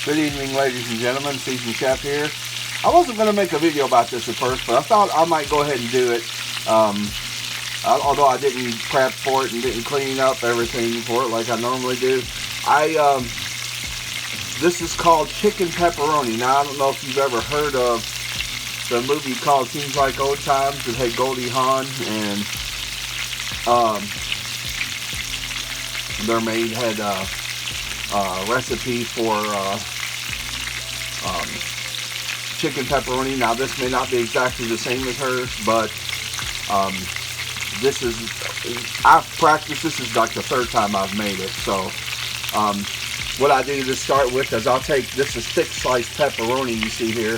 Good evening, ladies and gentlemen. Seasoned Chef here. I wasn't going to make a video about this at first, but I thought I might go ahead and do it. Although I didn't prep for it and didn't clean up everything for it like I normally do. This is called Chicken Pepperoni. Now, I don't know if you've ever heard of the movie called Seems Like Old Times. It had Goldie Hawn, and their maid had a recipe for chicken pepperoni. Now, this may not be exactly the same as hers, but this is, I've practiced. This is like the third time I've made it. So what I do to start with is I'll take, this is thick sliced pepperoni you see here,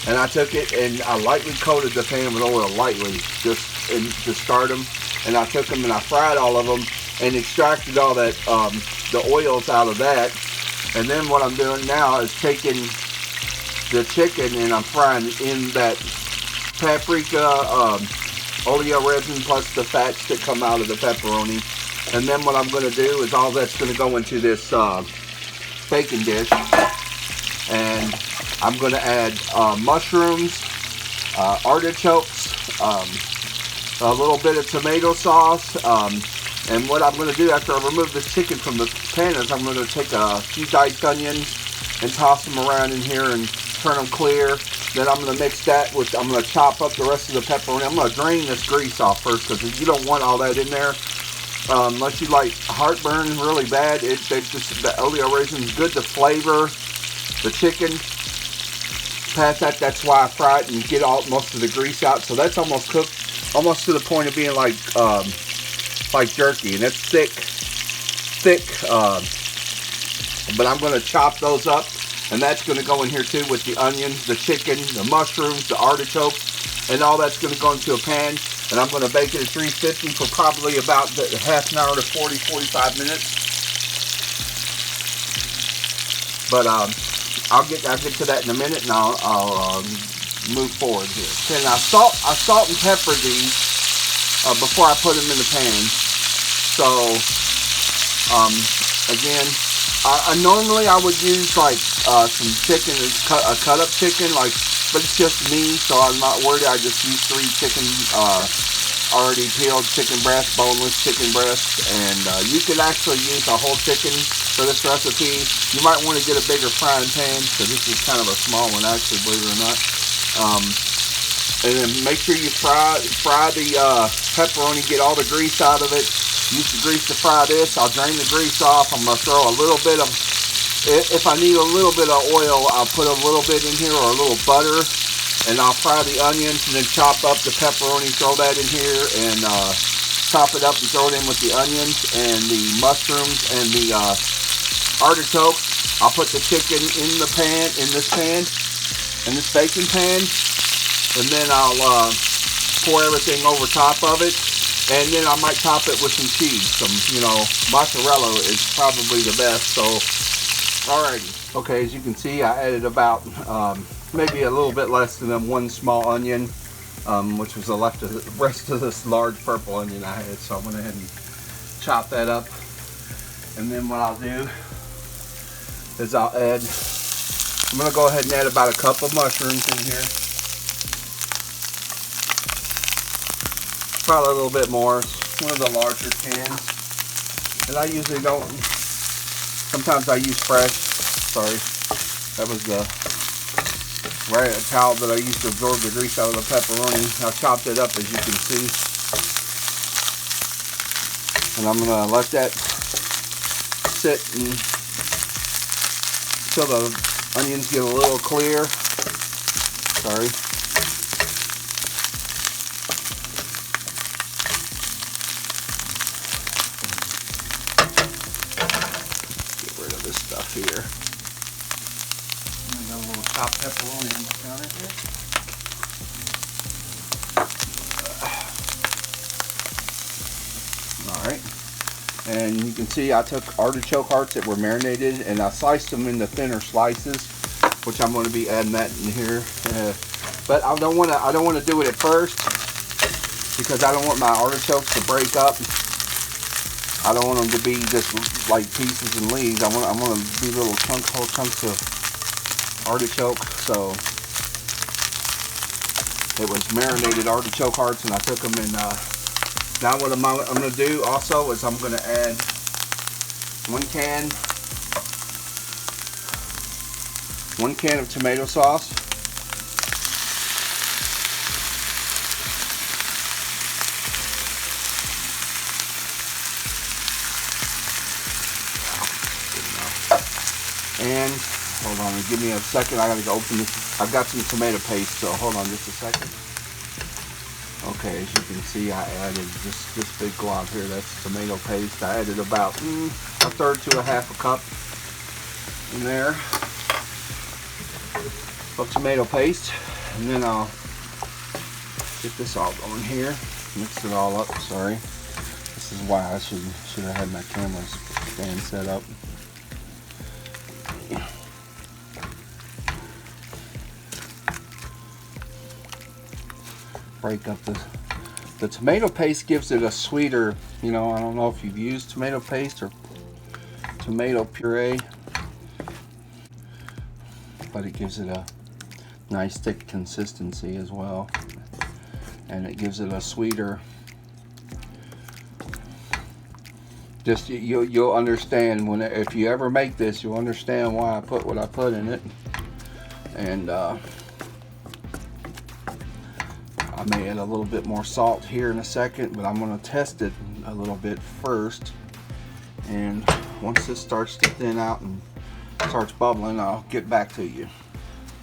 and I took it and I lightly coated the pan with oil, lightly, just to start them. And I took them and I fried all of them and extracted all that, the oils out of that. And then what I'm doing now is taking the chicken and I'm frying in that paprika, oleo resin plus the fats that come out of the pepperoni. And then what I'm going to do is all that's going to go into this bacon dish. And I'm going to add mushrooms, artichokes, a little bit of tomato sauce. And what I'm going to do after I remove this chicken from the pan is I'm going to take a few diced onions and toss them around in here and turn them clear. Then I'm going to mix that with, I'm going to chop up the rest of the pepperoni. I'm going to drain this grease off first because you don't want all that in there. Unless you like heartburn really bad, the oleo resin is good to flavor the chicken. Past that, that's why I fry it and get most of the grease out. So that's almost cooked, almost to the point of being like jerky, and it's thick. But I'm going to chop those up, and that's going to go in here too with the onions, the chicken, the mushrooms, the artichokes, and all that's going to go into a pan. And I'm going to bake it at 350 for probably about half an hour to 45 minutes. But I'll get to that in a minute, and I'll move forward here. Okay, now I salt and pepper these before I put them in the pan. So again, normally I would use like some chicken, a cut up chicken, like, but it's just me, so I'm not worried. I just use 3 chicken, already peeled chicken breast, boneless chicken breast, and you could actually use a whole chicken for this recipe. You might want to get a bigger frying pan, because this is kind of a small one actually, believe it or not. And then make sure you fry the pepperoni, get all the grease out of it. Use the grease to fry this. I'll drain the grease off. I'm going to throw a little bit of, if I need a little bit of oil, I'll put a little bit in here, or a little butter, and I'll fry the onions and then chop up the pepperoni, throw that in here, and chop it up and throw it in with the onions and the mushrooms and the artichoke. I'll put the chicken in the pan, in this baking pan, and then I'll pour everything over top of it. And then I might top it with some cheese. Some, mozzarella is probably the best. So, alrighty. Okay, as you can see, I added about maybe a little bit less than 1 small onion, which was the rest of this large purple onion I had. So I went ahead and chopped that up. And then what I'll do is I'm going to go ahead and add about a cup of mushrooms in here. Probably a little bit more. It's one of the larger cans, and I usually don't. Sometimes I use fresh. Sorry, that was the towel that I used to absorb the grease out of the pepperoni. I chopped it up, as you can see, and I'm gonna let that sit until the onions get a little clear. Sorry. Stuff here. I got a little chopped pepperoni on the counter here. Alright. And you can see I took artichoke hearts that were marinated and I sliced them into thinner slices, which I'm going to be adding that in here. But I don't want to do it at first because I don't want my artichokes to break up. I don't want them to be just like pieces and leaves. I want them to be little whole chunks of artichoke. So it was marinated artichoke hearts, and I took them and now what I'm going to do also is I'm going to add 1 can of tomato sauce. And hold on, give me a second. I gotta go open this. I've got some tomato paste, so hold on just a second. Okay, as you can see, I added this big glob here. That's tomato paste. I added about a third to a half a cup in there of tomato paste, and then I'll get this all going here. Mix it all up. Sorry, this is why I should have had my camera stand set up. Break up the tomato paste, gives it a sweeter, you know, I don't know if you've used tomato paste or tomato puree, but it gives it a nice thick consistency as well, and it gives it a sweeter, just you'll understand when if you ever make this, you'll understand why I put what I put in it. And I may add a little bit more salt here in a second, but I'm going to test it a little bit first. And once this starts to thin out and starts bubbling, I'll get back to you.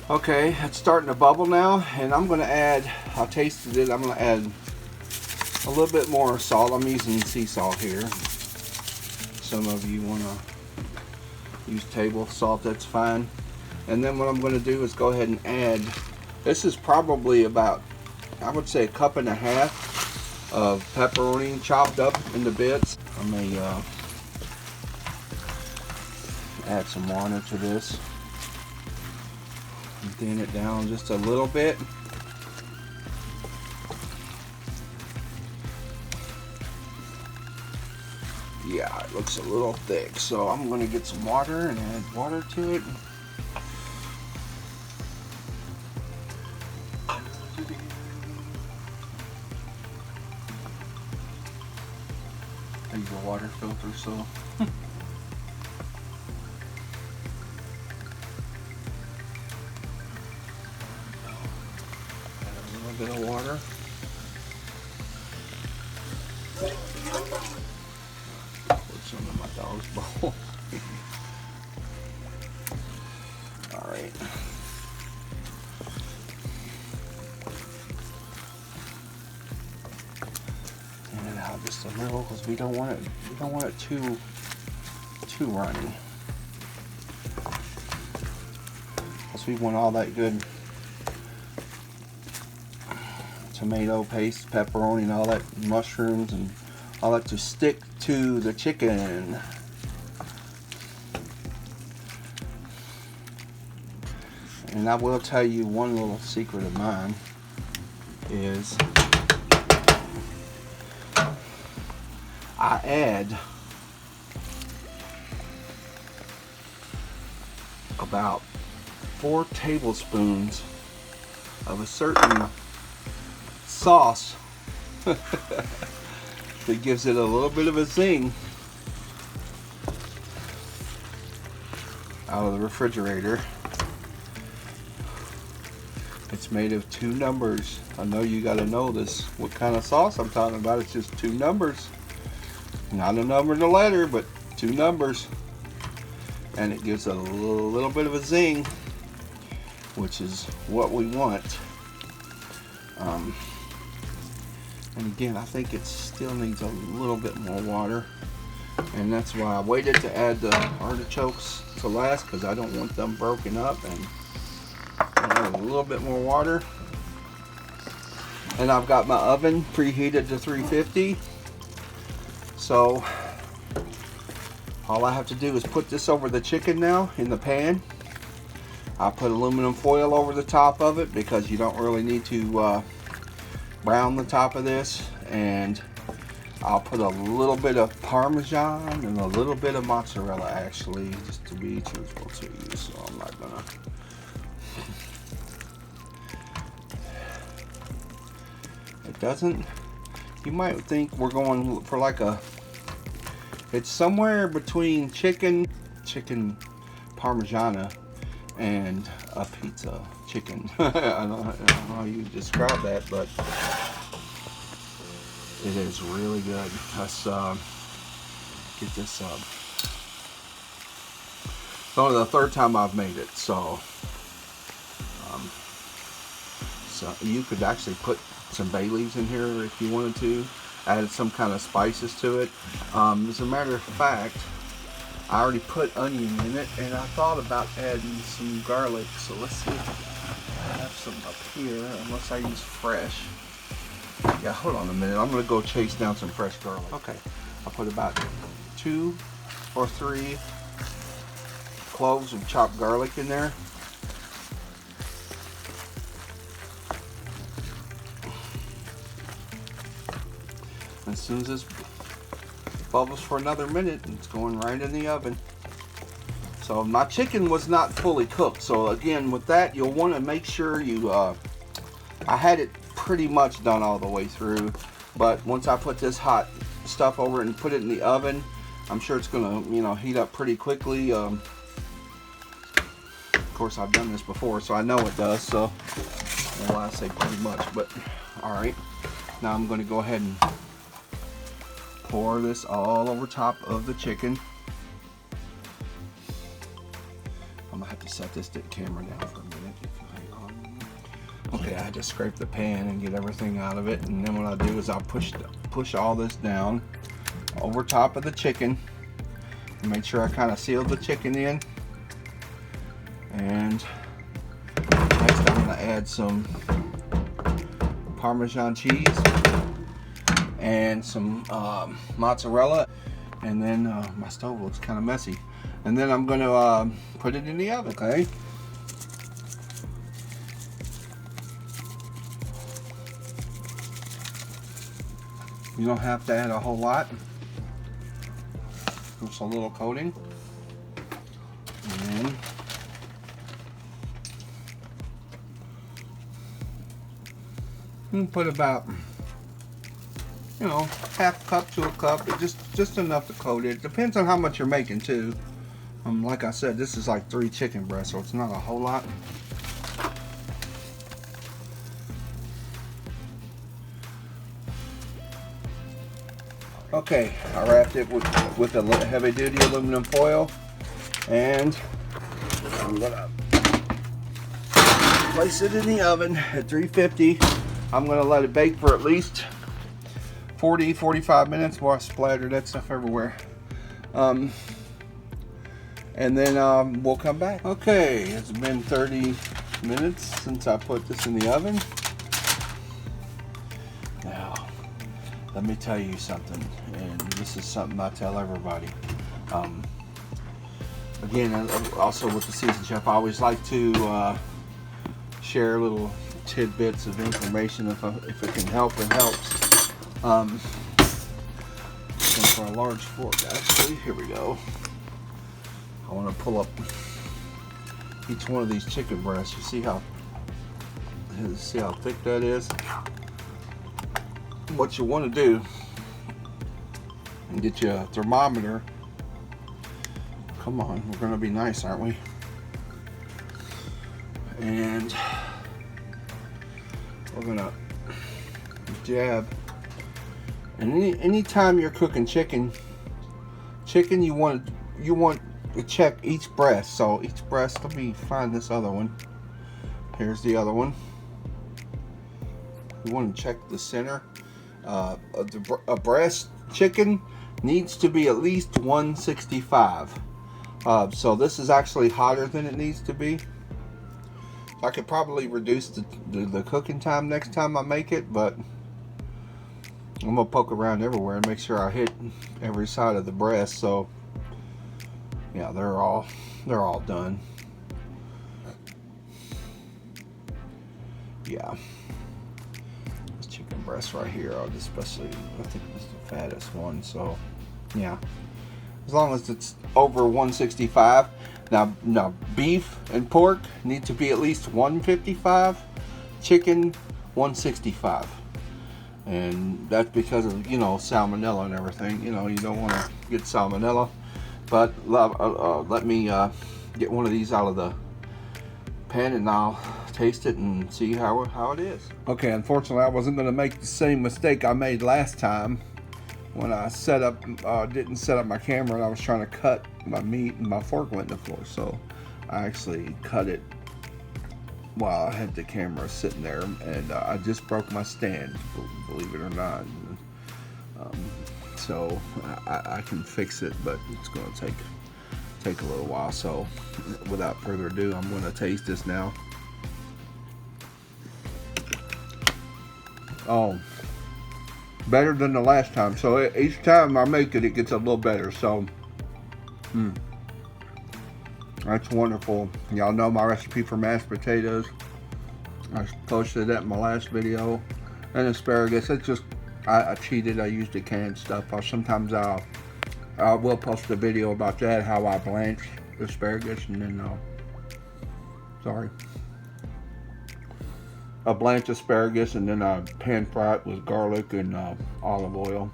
Okay, it's starting to bubble now, and I'm going to add, I tasted it, I'm going to add a little bit more salt. I'm using sea salt here. Some of you want to use table salt, that's fine. And then what I'm going to do is go ahead and add, this is probably about, I would say, 1.5 cups of pepperoni chopped up into bits. I may add some water to this and thin it down just a little bit. Yeah, it looks a little thick, so I'm going to get some water and add water to it. Use a water filter, so add a little bit of water. Put some in my dog's bowl. All right. Out just a little, because we don't want it too runny, because we want all that good tomato paste, pepperoni, and all that mushrooms and all that to stick to the chicken. And I will tell you one little secret of mine is I add about 4 tablespoons of a certain sauce that gives it a little bit of a zing out of the refrigerator. It's made of 2 numbers. I know you got to know this. What kind of sauce I'm talking about? It's just 2 numbers. Not a number and a letter, but 2 numbers. And it gives a little bit of a zing, which is what we want. And again, I think it still needs a little bit more water. And that's why I waited to add the artichokes to last, because I don't want them broken up. And add a little bit more water. And I've got my oven preheated to 350. So all I have to do is put this over the chicken now in the pan. I'll put aluminum foil over the top of it, because you don't really need to brown the top of this. And I'll put a little bit of Parmesan and a little bit of mozzarella, actually, just to be truthful to you. So I'm not gonna it doesn't. You might think we're going for like a, it's somewhere between chicken Parmigiana and a pizza chicken. I don't know how you describe that, but it is really good. Let's get this up. It's only the third time I've made it, so you could actually put some bay leaves in here if you wanted to, add some kind of spices to it. As a matter of fact, I already put onion in it, and I thought about adding some garlic. So let's see if I have some up here, unless I use fresh. Yeah, hold on a minute. I'm gonna go chase down some fresh garlic. Okay, I'll put about 2 or 3 cloves of chopped garlic in there. As soon as this bubbles for another minute, it's going right in the oven. So my chicken was not fully cooked. So again, with that, you'll want to make sure you, I had it pretty much done all the way through, but once I put this hot stuff over it and put it in the oven, I'm sure it's gonna, you know, heat up pretty quickly. Of course, I've done this before, so I know it does. So, well, I say pretty much, but all right. Now I'm going to go ahead and pour this all over top of the chicken. I'm gonna have to set this camera down for a minute. Hang on. Okay, I just scrape the pan and get everything out of it, and then what I'll do is I'll push all this down over top of the chicken. Make sure I kind of seal the chicken in. And next I'm gonna add some Parmesan cheese and some mozzarella, and then my stove looks kind of messy, and then I'm going to put it in the oven. Okay, you don't have to add a whole lot, just a little coating, and then put about, you know, half cup to a cup, just enough to coat it. Depends on how much you're making too. Like I said, this is like 3 chicken breasts, so it's not a whole lot. Okay, I wrapped it with a heavy duty aluminum foil, and I'm gonna place it in the oven at 350. I'm gonna let it bake for at least 40-45 minutes. Boy, I splattered that stuff everywhere. And then we'll come back. Okay, it's been 30 minutes since I put this in the oven. Now, let me tell you something, and this is something I tell everybody. Again, also with the Seasoned Chef, I always like to share little tidbits of information. If it can help, it helps. Looking for a large fork, actually. Here we go. I want to pull up each one of these chicken breasts. You see how thick that is? What you want to do, and get you a thermometer. Come on, we're going to be nice, aren't we? And we're going to jab. And anytime you're cooking chicken, you want to check each breast. So each breast, let me find this other one. Here's the other one. You want to check the center. A breast chicken needs to be at least 165. So this is actually hotter than it needs to be. I could probably reduce the cooking time next time I make it, but I'm gonna poke around everywhere and make sure I hit every side of the breast. So yeah, they're all done. Yeah, this chicken breast right here, I think it's the fattest one. So yeah, as long as it's over 165. Now beef and pork need to be at least 155. Chicken 165. and that's because of, you know, salmonella and everything. You know, you don't want to get salmonella. But let me get one of these out of the pan and I'll taste it and see how it is. Okay, unfortunately I wasn't going to make the same mistake I made last time when I didn't set up my camera and I was trying to cut my meat and my fork went in the floor. So I actually cut it while I had the camera sitting there, and I just broke my stand, believe it or not. So I can fix it, but it's going to take a little while. So without further ado, I'm going to taste this now. Oh, better than the last time. So each time I make it, it gets a little better. So that's wonderful. Y'all know my recipe for mashed potatoes. I posted that in my last video. And asparagus, it's just, I cheated. I used the canned stuff. Sometimes I will post a video about that, how I blanch asparagus, and then I blanch asparagus and then I pan fry it with garlic and olive oil,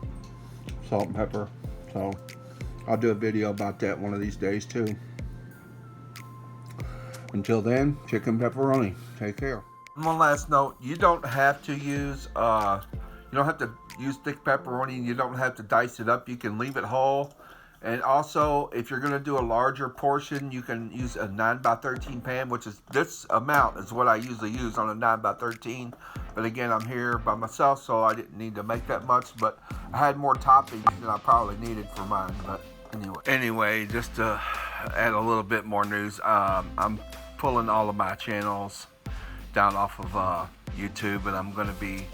salt and pepper. So I'll do a video about that one of these days too. Until then, chicken pepperoni. Take care. One last note: you don't have to use thick pepperoni. You don't have to dice it up. You can leave it whole. And also, if you're going to do a larger portion, you can use a 9x13 pan, which is this amount is what I usually use on a 9x13. But again, I'm here by myself, so I didn't need to make that much. But I had more toppings than I probably needed for mine. But anyway, just to add a little bit more news, I'm pulling all of my channels down off of YouTube, and I'm going to be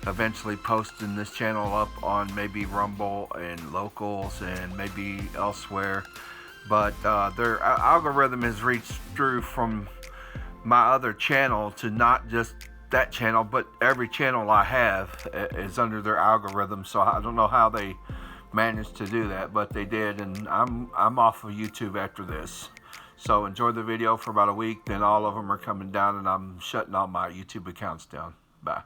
eventually posting this channel up on maybe Rumble and Locals and maybe elsewhere. But their algorithm has reached through from my other channel to not just that channel, but every channel I have is under their algorithm. So I don't know how they managed to do that, but they did, and I'm off of YouTube after this. So enjoy the video for about a week, then all of them are coming down, and I'm shutting all my YouTube accounts down. Bye.